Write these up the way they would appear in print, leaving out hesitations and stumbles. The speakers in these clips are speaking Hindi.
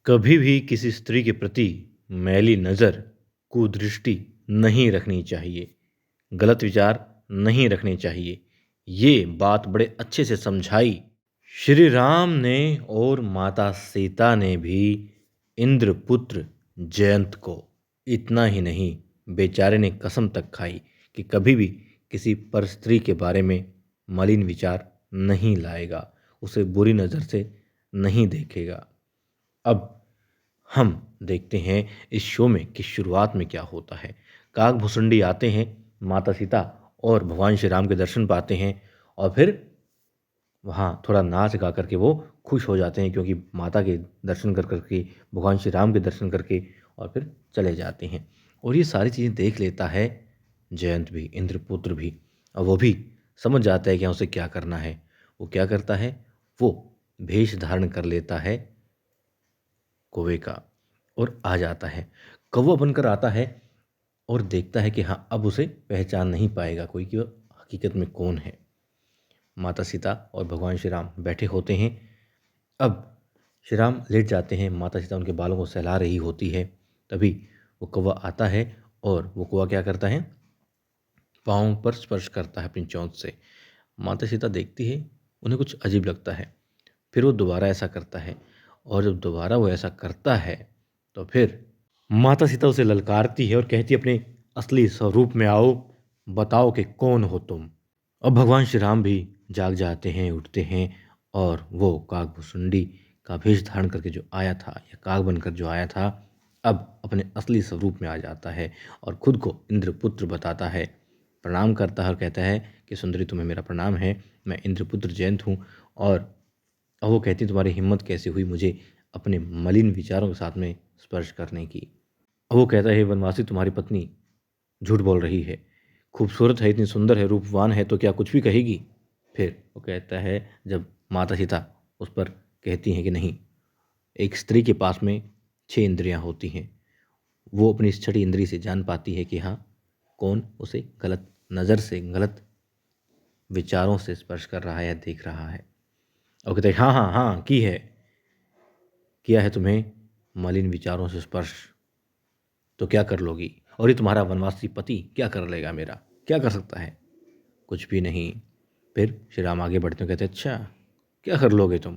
कभी भी किसी स्त्री के प्रति मैली नज़र, कुदृष्टि नहीं रखनी चाहिए, गलत विचार नहीं रखने चाहिए। ये बात बड़े अच्छे से समझाई श्री राम ने और माता सीता ने भी इंद्रपुत्र जयंत को। इतना ही नहीं, बेचारे ने कसम तक खाई कि कभी भी किसी पर स्त्री के बारे में मलिन विचार नहीं लाएगा, उसे बुरी नज़र से नहीं देखेगा। अब हम देखते हैं इस शो में कि शुरुआत में क्या होता है। काकभूसुंडी आते हैं, माता सीता और भगवान श्री राम के दर्शन पाते हैं और फिर वहाँ थोड़ा नाच गा करके वो खुश हो जाते हैं, क्योंकि माता के दर्शन कर करके, भगवान श्री राम के दर्शन करके और फिर चले जाते हैं। और ये सारी चीज़ें देख लेता है जयंत भी, इंद्रपुत्र भी, और वो भी समझ जाता है कि उसे क्या करना है। वो क्या करता है, वो भेष धारण कर लेता है कौवे का और आ जाता है। कौवा बनकर आता है और देखता है कि हाँ, अब उसे पहचान नहीं पाएगा कोई कि वह हकीकत में कौन है। माता सीता और भगवान श्री राम बैठे होते हैं। अब श्री राम लेट जाते हैं, माता सीता उनके बालों को सहला रही होती है। तभी वो कौवा आता है और वो कौवा क्या करता है, पाँव पर स्पर्श करता है अपनी चोंच से। माता सीता देखती है, उन्हें कुछ अजीब लगता है। फिर वो दोबारा ऐसा करता है, और जब दोबारा वो ऐसा करता है तो फिर माता सीता उसे ललकारती है और कहती है, अपने असली स्वरूप में आओ, बताओ कि कौन हो तुम। अब भगवान श्री राम भी जाग जाते हैं, उठते हैं, और वो काकभूसुंडी का भेष धारण करके जो आया था, या काक बनकर जो आया था, अब अपने असली स्वरूप में आ जाता है और खुद को इंद्रपुत्र बताता है, प्रणाम करता है और कहता है कि सुंदरी, तुम्हें मेरा प्रणाम है, मैं इंद्रपुत्र जयंत हूँ। और अब वो कहती, तुम्हारी हिम्मत कैसे हुई मुझे अपने मलिन विचारों के साथ में स्पर्श करने की। अब वो कहता है, वनवासी, तुम्हारी पत्नी झूठ बोल रही है, खूबसूरत है, इतनी सुंदर है, रूपवान है, तो क्या कुछ भी कहेगी। फिर वो कहता है, जब माता सीता उस पर कहती हैं कि नहीं, एक स्त्री के पास में 6 इंद्रियां होती हैं, वो अपनी इस छठी इंद्री से जान पाती है कि हाँ, कौन उसे गलत नज़र से, गलत विचारों से स्पर्श कर रहा है या देख रहा है। और कहते हैं, हाँ हाँ हाँ, किया है तुम्हें मलिन विचारों से स्पर्श, तो क्या कर लोगी। और ये तुम्हारा वनवासी पति क्या कर लेगा, मेरा क्या कर सकता है, कुछ भी नहीं। फिर श्री राम आगे बढ़ते हैं, कहते, अच्छा क्या कर लोगे तुम,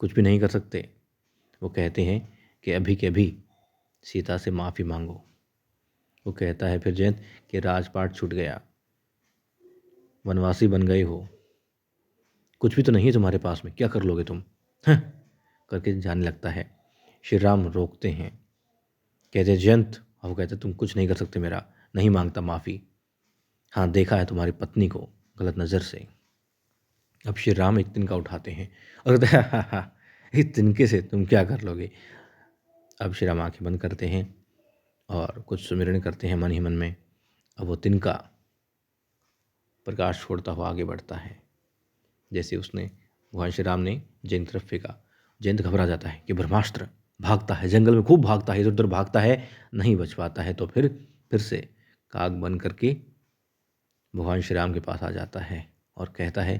कुछ भी नहीं कर सकते। वो कहते हैं कि अभी के अभी सीता से माफ़ी मांगो। वो कहता है फिर जयंत कि राजपाट छूट गया, वनवासी बन गए हो, कुछ भी तो नहीं है तुम्हारे पास में, क्या कर लोगे तुम, हाँ करके जाने लगता है। श्री राम रोकते हैं, कहते हैं, जयंत। और वो कहते, तुम कुछ नहीं कर सकते, मेरा नहीं मांगता माफ़ी। हाँ, देखा है तुम्हारी पत्नी को गलत नज़र से। अब श्री राम एक तिनका उठाते हैं और कहते हैं, हाँ हाँ, इस तिनके से तुम क्या कर लोगे। अब श्री राम आँखें बंद करते हैं और कुछ सुमिरन करते हैं मन ही मन में। अब वो तिनका प्रकाश छोड़ता हुआ आगे बढ़ता है, जैसे उसने भगवान श्री राम ने जयंत तरफ फेंका। जयंत घबरा जाता है कि ब्रह्मास्त्र, भागता है, जंगल में खूब भागता है, इधर उधर भागता है, नहीं बच पाता है। तो फिर से काग बन करके भगवान श्री राम के पास आ जाता है और कहता है,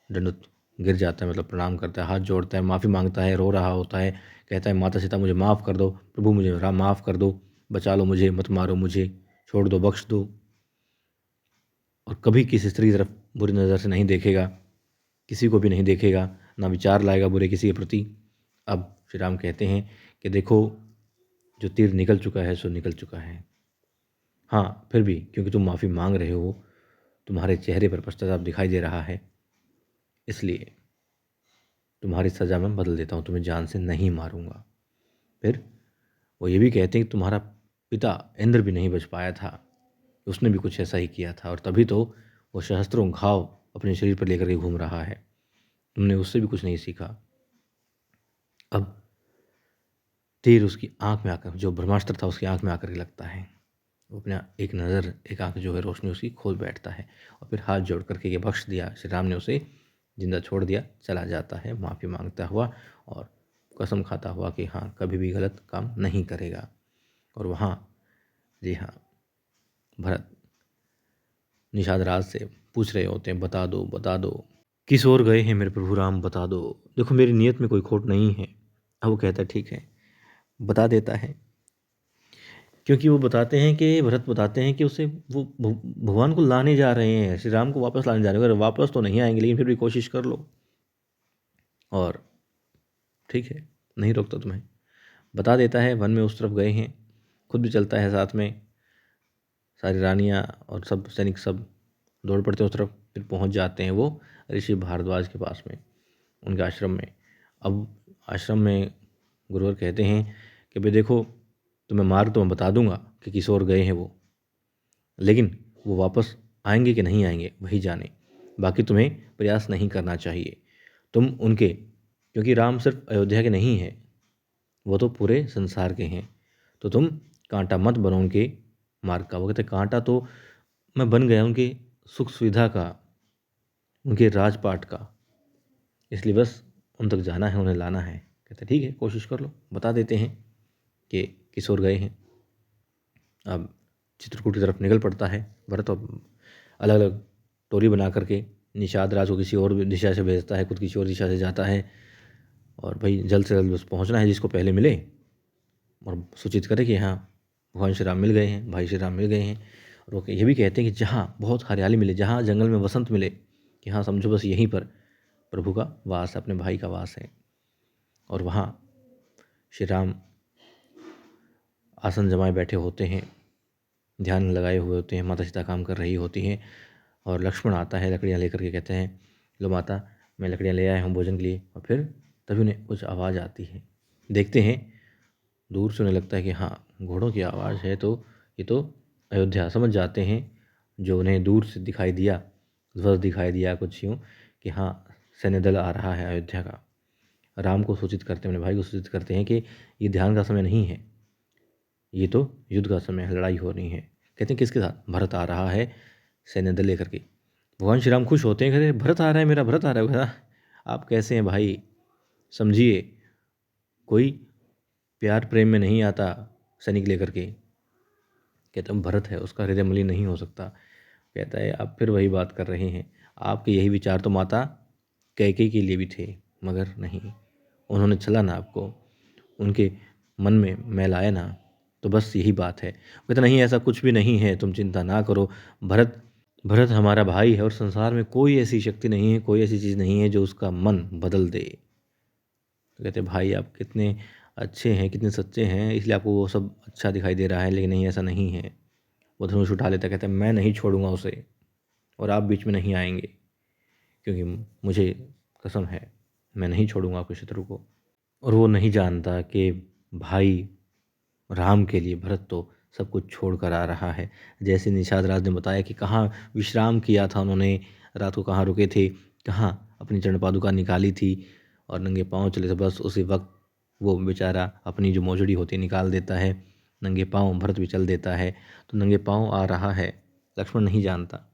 दंडुत गिर जाता है, मतलब प्रणाम करता है, हाथ जोड़ता है, माफ़ी मांगता है, रो रहा होता है, कहता है, माता सीता मुझे माफ़ कर दो, प्रभु मुझे माफ़ कर दो, बचा लो मुझे, मत मारो मुझे, छोड़ दो, बख्श दो, और कभी किसी स्त्री की तरफ बुरी नज़र से नहीं देखेगा, किसी को भी नहीं देखेगा, ना विचार लाएगा बुरे किसी के प्रति। अब श्री राम कहते हैं कि देखो, जो तीर निकल चुका है सो निकल चुका है। हाँ, फिर भी क्योंकि तुम माफ़ी मांग रहे हो, तुम्हारे चेहरे पर पश्चाताप दिखाई दे रहा है, इसलिए तुम्हारी सज़ा मैं बदल देता हूँ, तुम्हें जान से नहीं मारूंगा। फिर वो ये भी कहते हैं कि तुम्हारा पिता इंद्र भी नहीं बच पाया था, उसने भी कुछ ऐसा ही किया था, और तभी तो वो सहस्त्रों घाव अपने शरीर पर लेकर के घूम रहा है, तुमने उससे भी कुछ नहीं सीखा। अब तीर उसकी आंख में आकर, जो ब्रह्मास्त्र था उसकी आंख में आकर के लगता है, वो अपना एक नज़र, एक आंख जो है रोशनी उसकी खोल बैठता है, और फिर हाथ जोड़ करके ये बख्श दिया, श्री राम ने उसे जिंदा छोड़ दिया, चला जाता है माफ़ी मांगता हुआ और कसम खाता हुआ कि हाँ, कभी भी गलत काम नहीं करेगा। और वहाँ, जी हाँ, भरत निषाद राज से पूछ रहे होते हैं, बता दो बता दो, किस ओर गए हैं मेरे प्रभु राम, बता दो, देखो मेरी नीयत में कोई खोट नहीं है, अब वो कहता है ठीक है, बता देता है, क्योंकि वो बताते हैं कि भरत बताते हैं कि उसे वो भगवान को लाने जा रहे हैं, श्री राम को वापस लाने जा रहे हैं, अगर वापस तो नहीं आएंगे लेकिन फिर भी कोशिश कर लो। और ठीक है, नहीं रोकता तुम्हें, बता देता है। वन में उस तरफ गए हैं, खुद भी चलता है साथ में, सारी रानियाँ और सब सैनिक सब दौड़ पड़ते हैं उस तरफ। फिर पहुंच जाते हैं वो ऋषि भारद्वाज के पास में, उनके आश्रम में। अब आश्रम में गुरुवर कहते हैं कि भाई देखो, तुम्हें मार्ग तो मैं बता दूंगा कि किस ओर गए हैं वो, लेकिन वो वापस आएंगे कि नहीं आएंगे वही जाने, बाकी तुम्हें प्रयास नहीं करना चाहिए। तुम उनके, क्योंकि राम सिर्फ अयोध्या के नहीं है, वो तो पूरे संसार के हैं, तो तुम कांटा मत बनो उनके मार्ग का। वो कहते कांटा तो मैं बन गया उनके सुख सुविधा का, उनके राजपाट का, इसलिए बस उन तक जाना है, उन्हें लाना है। कहते ठीक है, कोशिश कर लो। बता देते हैं कि किस ओर गए हैं। अब चित्रकूट की तरफ निकल पड़ता है भरत, और अलग अलग टोरी बना करके निषाद राज को किसी और दिशा से भेजता है, खुद किसी और दिशा से जाता है। और भाई जल्द से जल्द बस पहुंचना है, जिसको पहले मिले और सूचित करे कि हाँ भगवान श्री राम मिल गए हैं, भाई श्री राम मिल गए हैं। और वो ये भी कहते हैं कि जहाँ बहुत हरियाली मिले, जहाँ जंगल में वसंत मिले, कि हाँ समझो बस यहीं पर प्रभु का वास है, अपने भाई का वास है। और वहाँ श्री राम आसन जमाए बैठे होते हैं, ध्यान लगाए हुए होते हैं, माता सीता काम कर रही होती हैं। और लक्ष्मण आता है लकड़ियाँ लेकर के, कहते हैं लो माता, मैं लकड़ियाँ ले आया हूँ भोजन के लिए। और फिर तभी उन्हें कुछ आवाज़ आती है, देखते हैं दूर से, उन्हें लगता है कि हाँ घोड़ों की आवाज़ है, तो ये तो अयोध्या। समझ जाते हैं, जो उन्हें दूर से दिखाई दिया, ध्वज दिखाई दिया कुछ यूँ कि हाँ सैन्य दल आ रहा है अयोध्या का। राम को सूचित करते हैं, अपने भाई को सूचित करते हैं कि ये ध्यान का समय नहीं है, ये तो युद्ध का समय है, लड़ाई हो रही है। कहते हैं किसके साथ? भरत आ रहा है सैन्य दल लेकर के। भगवान श्री राम खुश होते हैं, कहते हैं भरत आ रहा है, मेरा भरत आ रहा है। कहता आप कैसे हैं भाई, समझिए कोई प्यार प्रेम में नहीं आता सैनिक लेकर के। कहता हूँ भरत है, उसका हृदय मलिन नहीं हो सकता। कहता है आप फिर वही बात कर रहे हैं, आपके यही विचार तो माता कैकेयी के लिए भी थे, मगर नहीं, उन्होंने छला ना आपको, उनके मन में मैल आया ना, तो बस यही बात है। कहता नहीं ऐसा कुछ भी नहीं है, तुम चिंता ना करो। भरत भरत हमारा भाई है, और संसार में कोई ऐसी शक्ति नहीं है, कोई ऐसी चीज़ नहीं है जो उसका मन बदल दे। तो कहते भाई आप कितने अच्छे हैं, कितने सच्चे हैं, इसलिए आपको वो सब अच्छा दिखाई दे रहा है, लेकिन नहीं ऐसा नहीं है। वो धनुष उठा लेता, कहता है मैं नहीं छोड़ूंगा उसे, और आप बीच में नहीं आएंगे, क्योंकि मुझे कसम है मैं नहीं छोड़ूंगा आपके शत्रु को। और वो नहीं जानता कि भाई राम के लिए भरत तो सब कुछ छोड़ कर आ रहा है। जैसे निषाद राज ने बताया कि कहाँ विश्राम किया था उन्होंने, रात को कहाँ रुके थे, कहाँ अपनी चरण पादुका निकाली थी, और नंगे पाँव चले थे। बस उसी वक्त वो बेचारा अपनी जो मोजड़ी होती है निकाल देता है, नंगे पाँव भरत भी चल देता है। तो नंगे पाँव आ रहा है, लक्ष्मण नहीं जानता,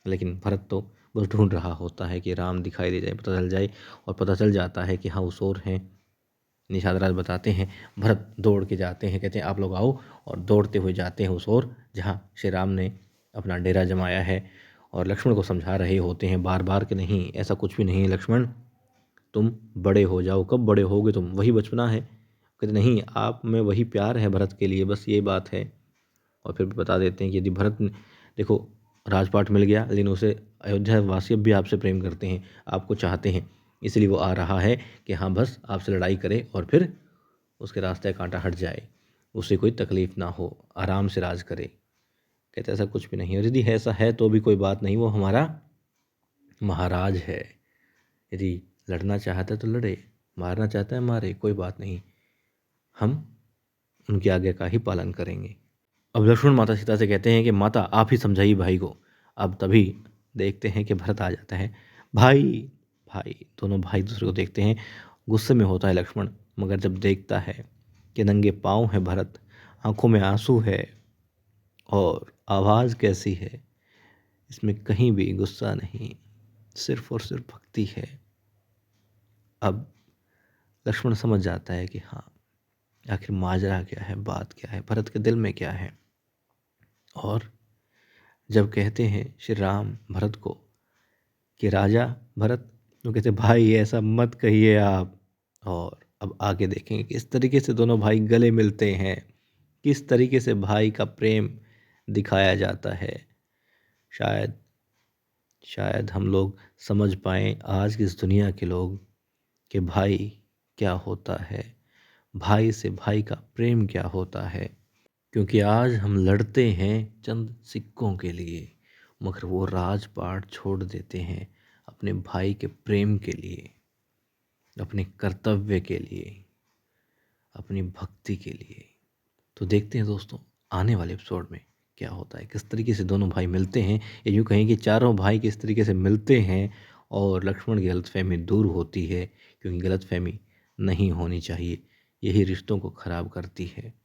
लेकिन भरत तो बस ढूंढ रहा होता है कि राम दिखाई दे जाए, पता चल जाए। और पता चल जाता है कि हाँ उस ओर हैं। निषाद राज बताते हैं, भरत दौड़ के जाते हैं, कहते हैं आप लोग आओ, और दौड़ते हुए जाते हैं उस ओर जहाँ श्री राम ने अपना डेरा जमाया है। और लक्ष्मण को समझा रहे होते हैं बार बार कि नहीं ऐसा कुछ भी नहीं है लक्ष्मण, तुम बड़े हो जाओ, कब बड़े होगे तुम, वही बचपना है। कहते नहीं आप में वही प्यार है भरत के लिए, बस ये बात है। और फिर भी बता देते हैं कि यदि भरत देखो राजपाट मिल गया, लेकिन उसे अयोध्या वासी अब भी आपसे प्रेम करते हैं, आपको चाहते हैं, इसलिए वो आ रहा है कि हाँ बस आपसे लड़ाई करे और फिर उसके रास्ते कांटा हट जाए, उसे कोई तकलीफ ना हो, आराम से राज करे। कहते ऐसा कुछ भी नहीं है, और यदि ऐसा है तो भी कोई बात नहीं, वो हमारा महाराज है। यदि लड़ना चाहता है तो लड़े, मारना चाहता है मारे, कोई बात नहीं, हम उनकी आज्ञा का ही पालन करेंगे। अब लक्ष्मण माता सीता से कहते हैं कि माता आप ही समझाइए भाई को। अब तभी देखते हैं कि भरत आ जाता है। भाई भाई, दोनों भाई दूसरे को देखते हैं। गुस्से में होता है लक्ष्मण, मगर जब देखता है कि नंगे पाँव है भरत, आंखों में आंसू है, और आवाज़ कैसी है, इसमें कहीं भी गुस्सा नहीं, सिर्फ और सिर्फ भक्ति है। अब लक्ष्मण समझ जाता है कि हाँ आखिर माजरा क्या है, बात क्या है, भरत के दिल में क्या है। और जब कहते हैं श्री राम भरत को कि राजा भरत, तो कहते भाई ऐसा मत कहिए आप, और अब आगे देखेंगे किस तरीके से दोनों भाई गले मिलते हैं, किस तरीके से भाई का प्रेम दिखाया जाता है। शायद शायद हम लोग समझ पाएँ आज की इस दुनिया के लोग कि भाई क्या होता है, भाई से भाई का प्रेम क्या होता है। क्योंकि आज हम लड़ते हैं चंद सिक्कों के लिए, मगर वो राजपाट छोड़ देते हैं अपने भाई के प्रेम के लिए, अपने कर्तव्य के लिए, अपनी भक्ति के लिए। तो देखते हैं दोस्तों आने वाले एपिसोड में क्या होता है, किस तरीके से दोनों भाई मिलते हैं, या यूँ कहें कि चारों भाई किस तरीके से मिलते हैं और लक्ष्मण की गलतफहमी दूर होती है, क्योंकि गलतफहमी नहीं होनी चाहिए, यही रिश्तों को ख़राब करती है।